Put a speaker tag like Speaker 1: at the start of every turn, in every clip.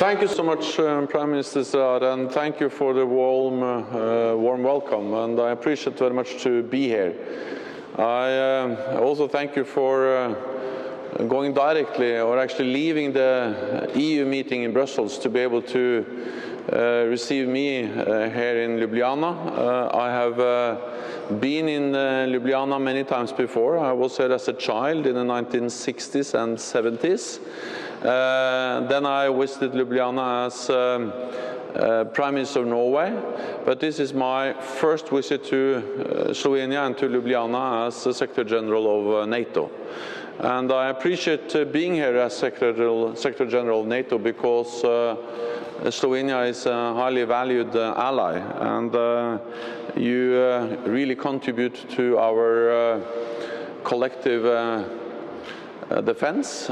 Speaker 1: Thank you so much, Prime Minister Cerar, and thank you for the warm welcome, and I appreciate very much to be here. I also thank you for going directly, or actually leaving the EU meeting in Brussels to be able to receive me here in Ljubljana. I have been in Ljubljana many times before. I was here as a child in the 1960s and 70s. Then I visited Ljubljana as Prime Minister of Norway, but this is my first visit to Slovenia and to Ljubljana as the Secretary General of NATO. And I appreciate being here as Secretary General of NATO because Slovenia is a highly valued ally, and you really contribute to our collective defense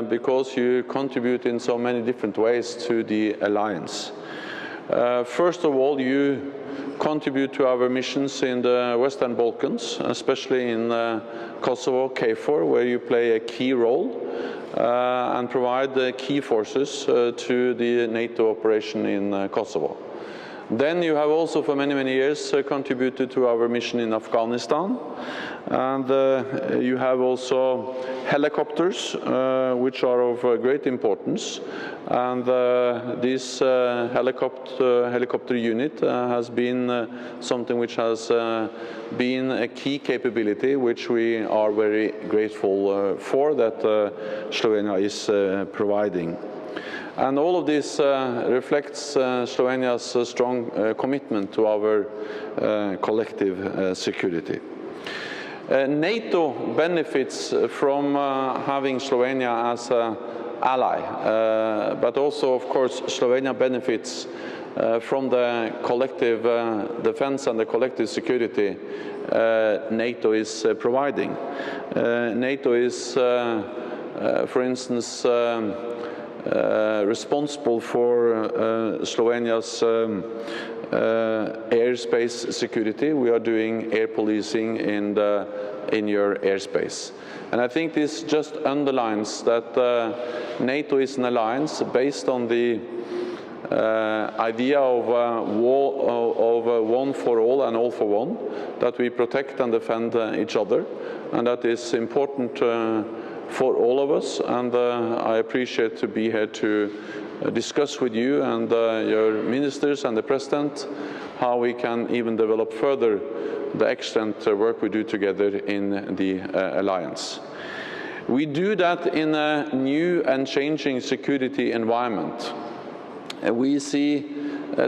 Speaker 1: because you contribute in so many different ways to the alliance. First of all, you contribute to our missions in the Western Balkans, especially in Kosovo, KFOR, where you play a key role and provide the key forces to the NATO operation in Kosovo. Then you have also for many, many years contributed to our mission in Afghanistan, and you have also helicopters which are of great importance, and this helicopter unit has been something which has been a key capability which we are very grateful for that Slovenia is providing. And all of this reflects Slovenia's strong commitment to our collective security. NATO benefits from having Slovenia as an ally, but also, of course, Slovenia benefits from the collective defense and the collective security NATO is providing. NATO is, for instance, responsible for Slovenia's airspace security. We are doing air policing in your airspace. And I think this just underlines that NATO is an alliance based on the idea of one for all and all for one, that we protect and defend each other, and that is important for all of us, and I appreciate to be here to discuss with you and your ministers and the President how we can even develop further the excellent work we do together in the alliance. We do that in a new and changing security environment. We see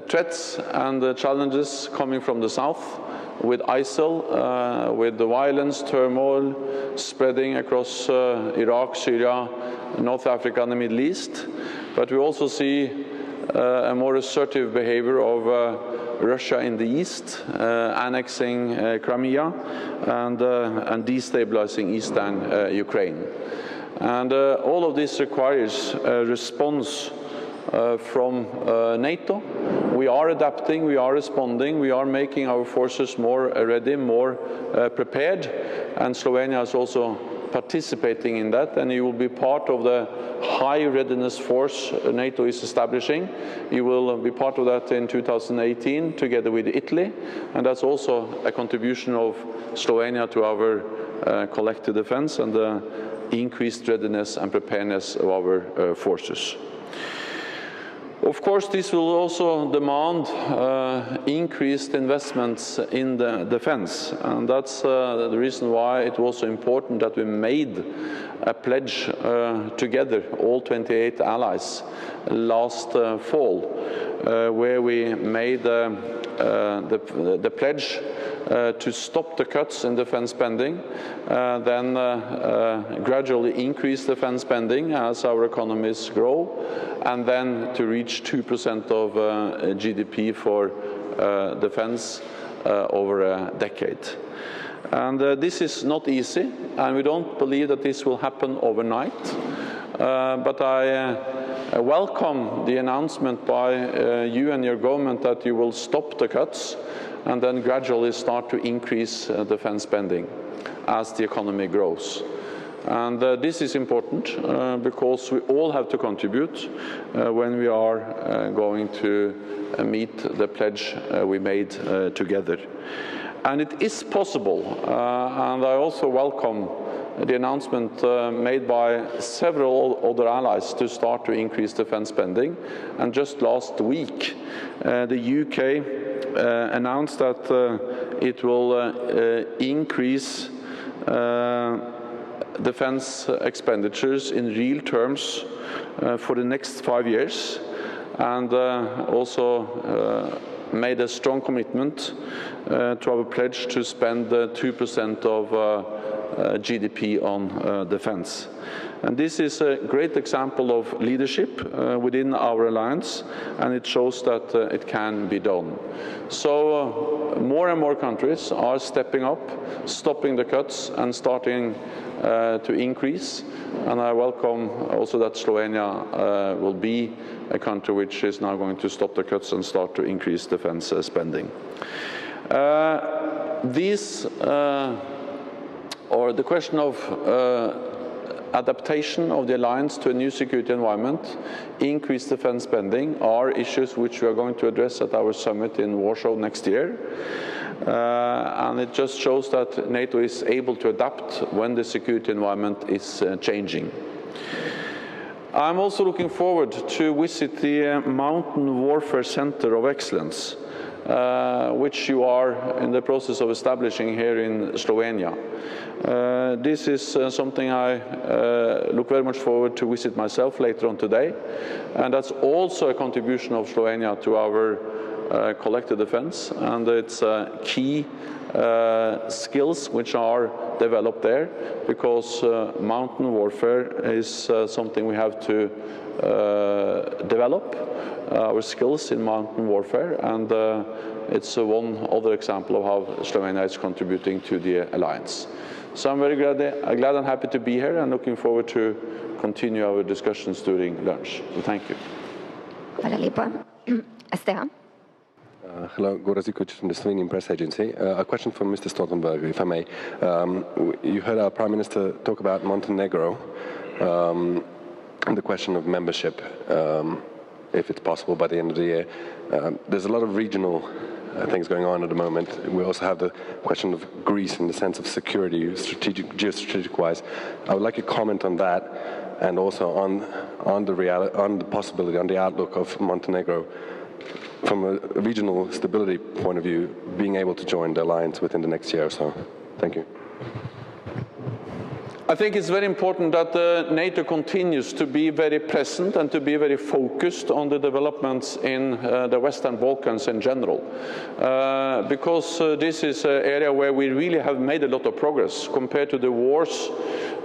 Speaker 1: threats and challenges coming from the south, with ISIL, with the violence, turmoil spreading across Iraq, Syria, North Africa and the Middle East. But we also see a more assertive behavior of Russia in the east, annexing Crimea and destabilizing eastern Ukraine. And all of this requires a response from NATO. We are adapting, we are responding, we are making our forces more ready, more prepared, and Slovenia is also participating in that, and you will be part of the high readiness force NATO is establishing. You will be part of that in 2018 together with Italy, and that's also a contribution of Slovenia to our collective defense and the increased readiness and preparedness of our forces. Of course, this will also demand increased investments in the defense, and that's the reason why it was so important that we made a pledge together, all 28 allies, last fall, where we made the pledge to stop the cuts in defense spending, then gradually increase defense spending as our economies grow, and then to reach 2% of GDP for defense over a decade. And this is not easy, and we don't believe that this will happen overnight. But I welcome the announcement by you and your government that you will stop the cuts and then gradually start to increase defense spending as the economy grows. And this is important because we all have to contribute when we are going to meet the pledge we made together. And it is possible, and I also welcome the announcement made by several other allies to start to increase defence spending. And just last week, the UK announced that it will increase defence expenditures in real terms for the next 5 years, and also made a strong commitment to our pledge to spend 2% of GDP on defence. And this is a great example of leadership within our alliance, and it shows that it can be done. So more and more countries are stepping up, stopping the cuts and starting to increase. And I welcome also that Slovenia will be a country which is now going to stop the cuts and start to increase defence spending. Or the question of adaptation of the alliance to a new security environment, increased defence spending, are issues which we are going to address at our summit in Warsaw next year. And it just shows that NATO is able to adapt when the security environment is changing. I'm also looking forward to visit the Mountain Warfare Center of Excellence, which you are in the process of establishing here in Slovenia. This is something I look very much forward to visit myself later on today, and that's also a contribution of Slovenia to our collective defense, and it's key skills which are developed there, because mountain warfare is something we have to develop our skills in mountain warfare, and it's one other example of how Slovenia is contributing to the alliance. So I'm very glad and happy to be here, and looking forward to continue our discussions during lunch. So thank you.
Speaker 2: Hvala lepa. Esteban?
Speaker 3: Hello, Goran Zikovic from the Slovenian press agency. A question for Mr. Stoltenberg, if I may. You heard our Prime Minister talk about Montenegro, and the question of membership, if it's possible by the end of the year. There's a lot of regional things going on at the moment. We also have the question of Greece in the sense of security, geostrategic-wise. I would like a comment on that, and also on the possibility, on the outlook of Montenegro, from a regional stability point of view, being able to join the alliance within the next year or so. Thank you.
Speaker 1: I think it's very important that NATO continues to be very present and to be very focused on the developments in the Western Balkans in general, because this is an area where we really have made a lot of progress compared to the wars,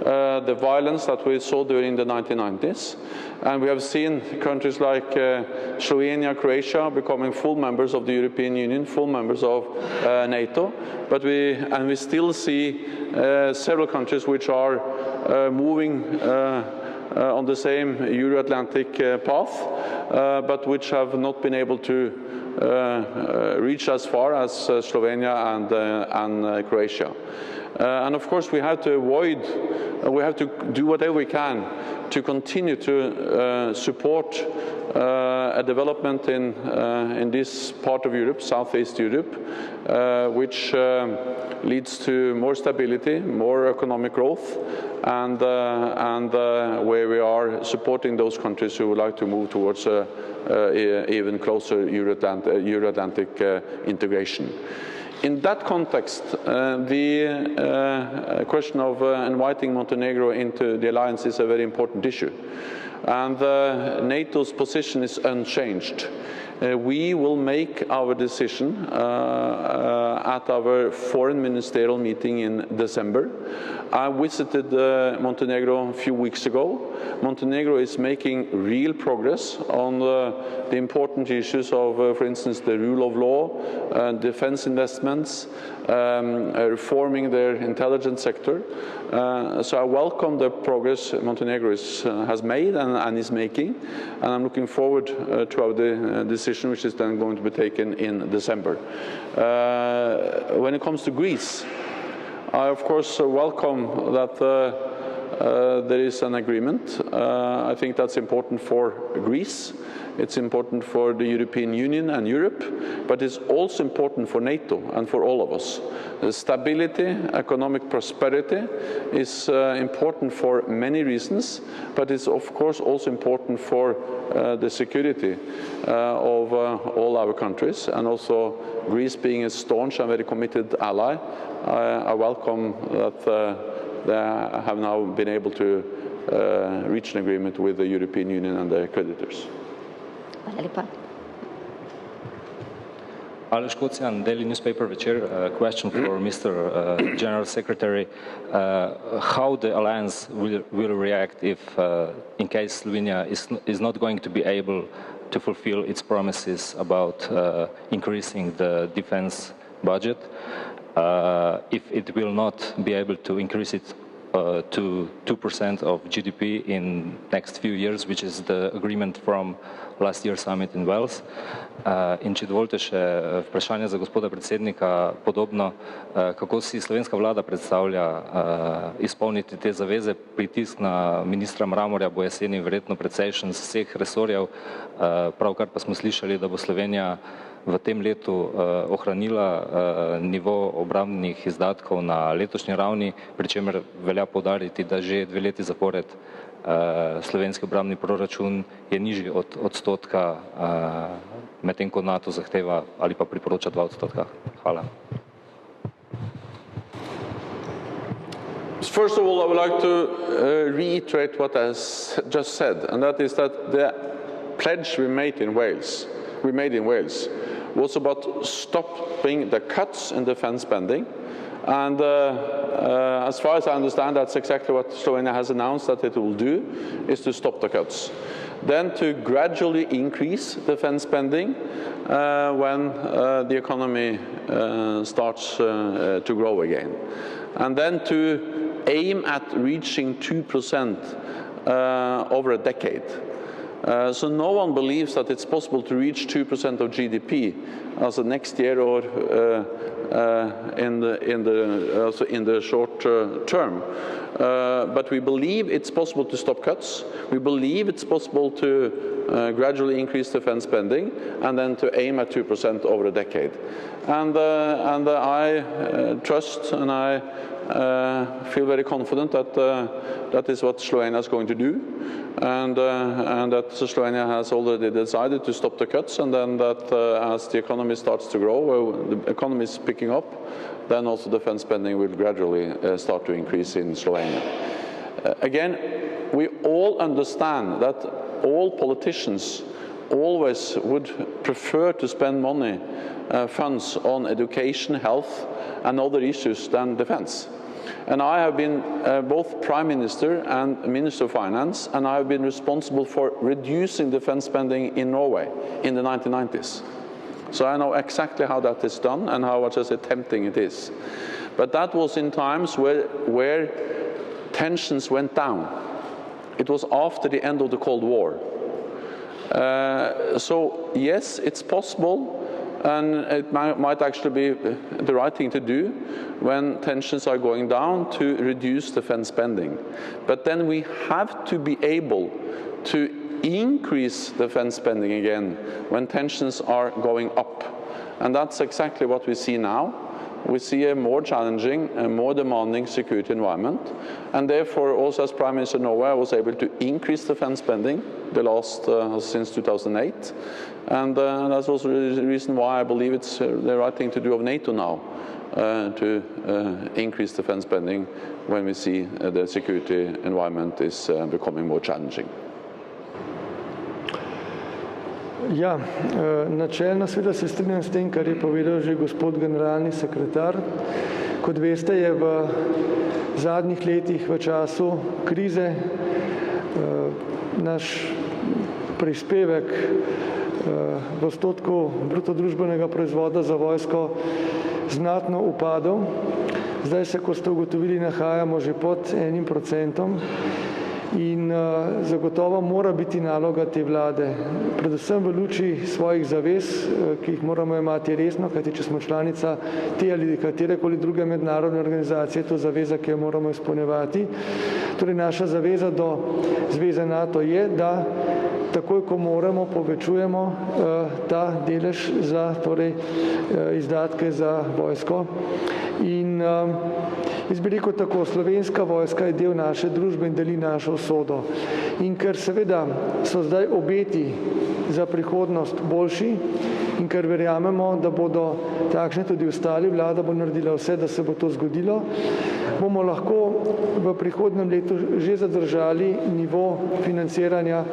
Speaker 1: the violence that we saw during the 1990s. And we have seen countries like Slovenia, Croatia becoming full members of the European Union, full members of NATO. But we still see several countries which are moving on the same Euro-Atlantic path, but which have not been able to reach as far as Slovenia and Croatia. And of course we have to do whatever we can to continue to support a development in this part of Europe, Southeast Europe, which leads to more stability, more economic growth, and where we are supporting those countries who would like to move towards even closer Euro-Atlantic integration. In that context, the question of inviting Montenegro into the alliance is a very important issue. And NATO's position is unchanged. We will make our decision at our foreign ministerial meeting in December. I visited Montenegro a few weeks ago. Montenegro is making real progress on the important issues of, for instance, the rule of law, defense investments, reforming their intelligence sector. So I welcome the progress Montenegro has made and is making, and I'm looking forward to our decision, which is then going to be taken in December. When it comes to Greece, I of course welcome that there is an agreement. I think that's important for Greece. It's important for the European Union and Europe, but it's also important for NATO and for all of us. The stability, economic prosperity is important for many reasons, but it's of course also important for the security of all our countries, and also Greece being a staunch and very committed ally. I welcome that they have now been able to reach an agreement with the European Union and their creditors.
Speaker 2: Hvala lepa.
Speaker 4: Aleš Kocijan, Daily Newspaper Večer. A question for Mr. General Secretary. How the alliance will react if, in case Slovenia is not going to be able to fulfill its promises about increasing the defense budget, if it will not be able to increase it to 2% of GDP in next few years, which is the agreement from last year's summit in Wales. In če dovolite še vprašanje za gospoda predsednika podobno, kako si slovenska vlada predstavlja izpolniti te zaveze, pritisk na ministra Mramorja bo jeseni verjetno precejšen z vseh resorjev, pravkar pa smo slišali, da bo Slovenija v tem letu ohranila nivo obrambnih izdatkov na letošnji ravni, pri čemer velja poudariti, da že 2 leti zapored slovenski obrambni proračun je nižji od odstotka, medtem ko NATO zahteva ali pa priporoča 2%. Hvala.
Speaker 1: First of all, I would like to reiterate what I just said, and that is that the pledge we made in Wales was about stopping the cuts in defense spending. And as far as I understand, that's exactly what Slovenia has announced that it will do, is to stop the cuts. Then to gradually increase defense spending when the economy starts to grow again. And then to aim at reaching 2% over a decade. So no one believes that it's possible to reach 2% of GDP as the next year or in the short term. But we believe it's possible to stop cuts. We believe it's possible to gradually increase defense spending and then to aim at 2% over a decade. And I trust and I feel very confident that that is what Slovenia is going to do, and that Slovenia has already decided to stop the cuts, and then that as the economy starts to grow, the economy is picking up, then also defense spending will gradually start to increase in Slovenia. Again, we all understand that all politicians always would prefer to spend money, funds on education, health and other issues than defense. And I have been both Prime Minister and Minister of Finance, and I have been responsible for reducing defense spending in Norway in the 1990s. So I know exactly how that is done and how much tempting it is. But that was in times where tensions went down. It was after the end of the Cold War. So yes, it's possible, and it might actually be the right thing to do when tensions are going down to reduce defense spending. But then we have to be able to increase defense spending again when tensions are going up. And that's exactly what we see now. We see a more challenging and more demanding security environment, and therefore also as Prime Minister of Norway I was able to increase defense spending the last since 2008, and that's also the reason why I believe it's the right thing to do of NATO now, to increase defense spending when we see the security environment is becoming more challenging.
Speaker 5: Ja, načelno seveda se strinjam s tem, kar je povedal že gospod generalni sekretar. Kot veste, je v zadnjih letih v času krize naš prispevek v odstotku bruto družbenega proizvoda za vojsko znatno upadel. Zdaj se, kot ste ugotovili, nahajamo že pod 1%. In zagotovo mora biti naloga te vlade, predvsem v luči svojih zavez, ki jih moramo imati resno, kajti če smo članica te ali katerekoli druge mednarodne organizacije, to zaveza, ki jo moramo izpolnjevati. Torej naša zaveza do zveze NATO je, da takoj, ko moramo, povečujemo ta delež za izdatke za vojsko. In jaz bi rekel tako, slovenska vojska je del naše družbe in deli našo usodo. In ker seveda so zdaj obeti za prihodnost boljši in ker verjamemo, da bodo takšne tudi ostali, vlada bo naredila vse, da se bo to zgodilo, bomo lahko v prihodnjem letu že zadržali nivo financiranja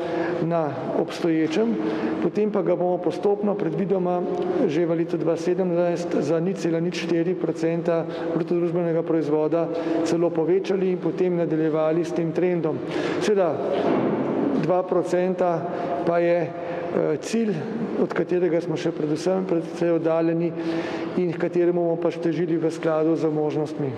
Speaker 5: na obstoječem, potem pa ga bomo postopno, predvidoma že v letu 2017 za 0,04% bruto družbenega proizvoda celo povečali in potem nadaljevali s tem trendom. Seveda 2% pa je cilj, od katerega smo še predvsem precej oddaljeni in k kateremu bomo pač težili v skladu z možnostmi.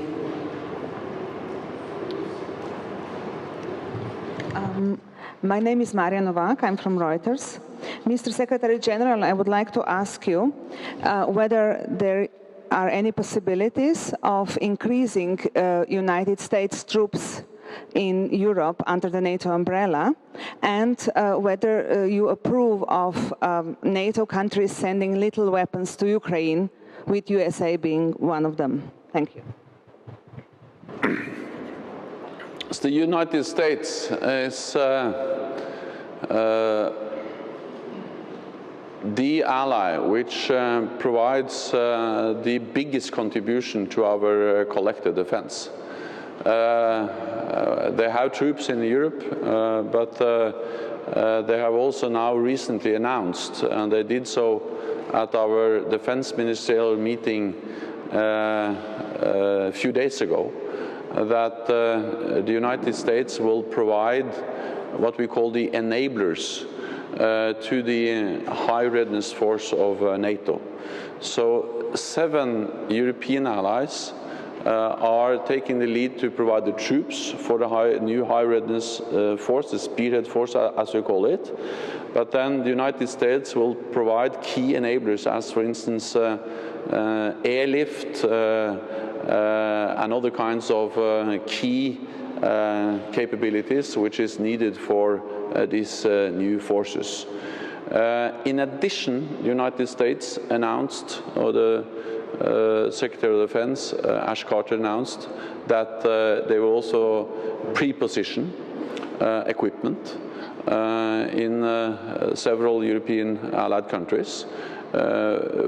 Speaker 6: My name is Marija Novak. I'm from Reuters. Mr. Secretary General, I would like to ask you whether there are any possibilities of increasing United States troops in Europe under the NATO umbrella, and whether you approve of NATO countries sending little weapons to Ukraine, with USA being one of them. Thank you.
Speaker 1: The United States is the ally which provides the biggest contribution to our collective defense. They have troops in Europe, but they have also now recently announced, and they did so at our defense ministerial meeting a few days ago, that the United States will provide what we call the enablers to the high readiness force of NATO. So 7 European allies are taking the lead to provide the troops for the new high readiness force, the spearhead force as we call it. But then the United States will provide key enablers, as for instance airlift and other kinds of key capabilities which is needed for these new forces. In addition, the United States announced, or the Secretary of Defense, Ash Carter, announced that they will also pre-position equipment in several European allied countries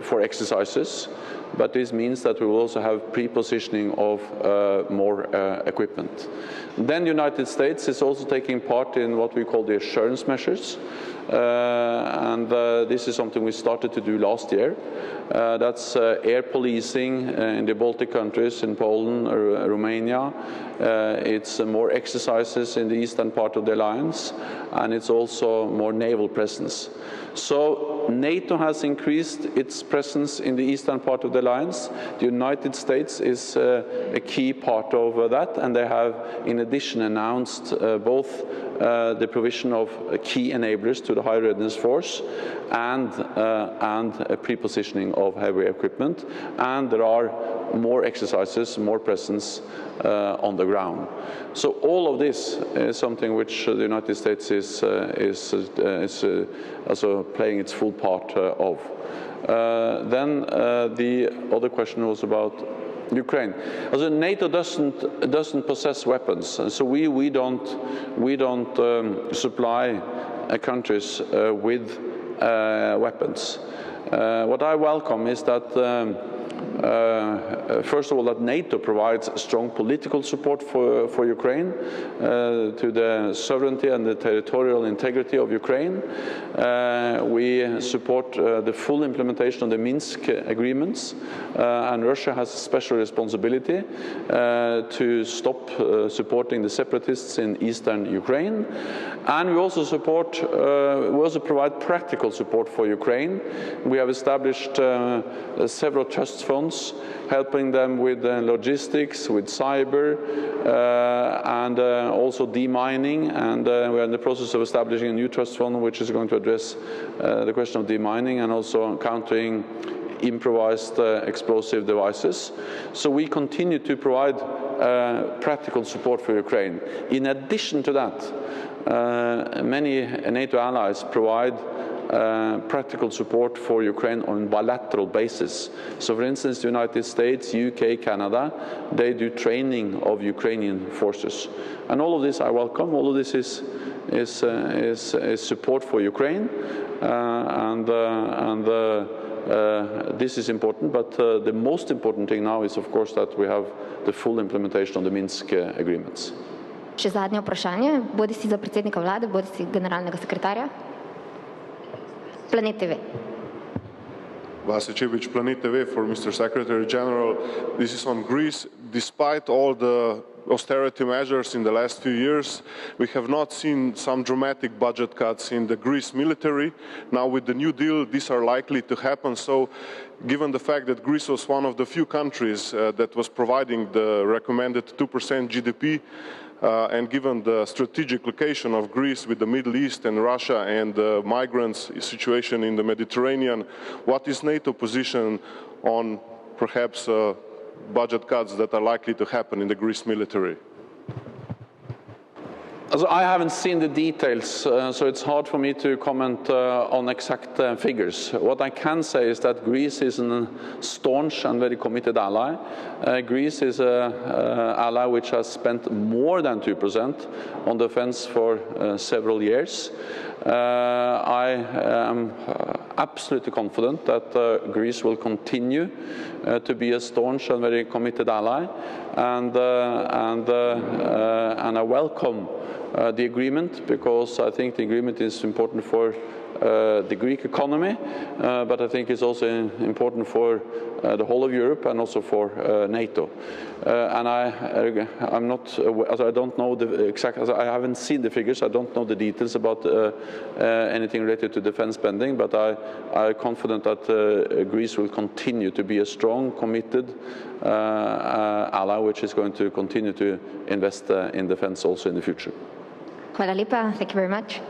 Speaker 1: for exercises. But this means that we will also have pre-positioning of more equipment. Then the United States is also taking part in what we call the assurance measures. And this is something we started to do last year. That's air policing in the Baltic countries, in Poland, Romania. It's more exercises in the eastern part of the alliance, and it's also more naval presence. So NATO has increased its presence in the eastern part of the alliance. The United States is a key part of that, and they have in addition announced both the provision of key enablers to the high readiness force and a pre-positioning of heavy equipment, and there are more exercises, more presence on the ground. So all of this is something which the United States is also playing its full part of. Then the other question was about Ukraine. Also, NATO doesn't possess weapons, so we don't supply countries with weapons. What I welcome is that first of all, that NATO provides strong political support for Ukraine, to the sovereignty and the territorial integrity of Ukraine. We support the full implementation of the Minsk agreements, and Russia has a special responsibility to stop supporting the separatists in eastern Ukraine. And we also support, we also provide practical support for Ukraine. We have established several trust funds fronts, helping them with logistics, with cyber, and also demining. And we're in the process of establishing a new trust fund which is going to address the question of demining and also countering improvised explosive devices. So we continue to provide practical support for Ukraine. In addition to that, many NATO allies provide practical support for Ukraine on bilateral basis. So for instance, the United States, UK, Canada, they do training of Ukrainian forces. And all of this I welcome. All of this is support for Ukraine, this is important, but the most important thing now is, of course, that we have the full implementation of the Minsk agreements.
Speaker 2: Ще заднє вprašanje, буде си за председника влади, буде си генерального секретаря. Planet TV.
Speaker 7: Vasicevic, Planet TV for Mr. Secretary General. This is on Greece. Despite all the austerity measures in the last few years, we have not seen some dramatic budget cuts in the Greece military. Now with the New Deal, these are likely to happen. So given the fact that Greece was one of the few countries that was providing the recommended 2% GDP, and given the strategic location of Greece with the Middle East and Russia and the migrants situation in the Mediterranean, what is NATO position on perhaps budget cuts that are likely to happen in the Greece military?
Speaker 1: Also, I haven't seen the details, so it's hard for me to comment on exact figures. What I can say is that Greece is a staunch and very committed ally. Greece is an ally which has spent more than 2% on defense for several years. I am absolutely confident that Greece will continue to be a staunch and very committed ally, and I welcome the agreement, because I think the agreement is important for the Greek economy, but I think it's also important for the whole of Europe and also for NATO. And I'm not, I don't know the exact, I haven't seen the figures, I don't know the details about anything related to defense spending, but I'm confident that Greece will continue to be a strong, committed ally, which is going to continue to invest in defense also in the future.
Speaker 2: Hvala lepa. Thank you very much.